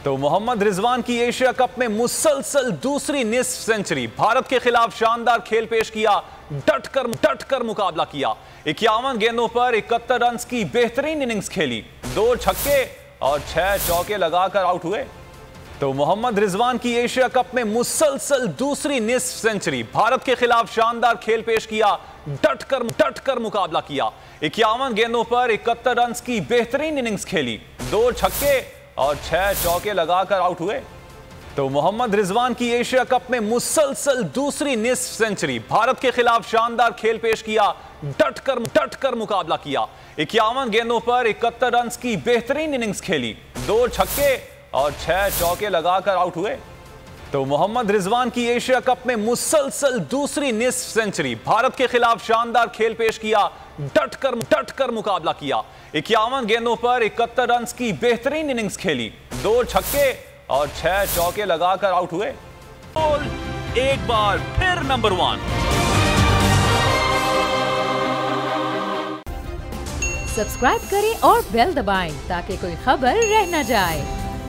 तो मोहम्मद रिजवान की Asia cup में मुसलसल दूसरी निस्फ सेंचुरी। भारत के खिलाफ शानदार खेल पेश किया, डट कर मुकाबला किया। 51 गेंदों पर 71 रन की बेहतरीन इनिंग्स खेली, 2 छक्के और 6 चौके लगाकर आउट हुए। तो मोहम्मद रिजवान की एशिया कप में मुसलसल दूसरी निस्फ सेंचुरी। भारत के खिलाफ शानदार खेल पेश किया, डट कर मुकाबला किया। 51 गेंदों पर 71 रन की बेहतरीन इनिंग्स खेली, 2 छक्के और 6 चौके लगाकर आउट हुए। तो मोहम्मद रिजवान की एशिया कप में मुसलसल दूसरी निस्फ सेंचुरी। भारत के खिलाफ शानदार खेल पेश किया, डट कर मुकाबला किया। 51 गेंदों पर 71 रन की बेहतरीन इनिंग्स खेली, 2 छक्के और 6 चौके लगाकर आउट हुए। तो मोहम्मद रिजवान की एशिया कप में मुसलसल दूसरी निस्फ सेंचुरी। भारत के खिलाफ शानदार खेल पेश किया, डट कर मुकाबला किया। 51 गेंदों पर 71 रन की बेहतरीन इनिंग्स खेली, 2 छक्के और 6 चौके लगाकर आउट हुए। एक बार फिर नंबर 1। सब्सक्राइब करें और बेल दबाएं ताकि कोई खबर रह न जाए।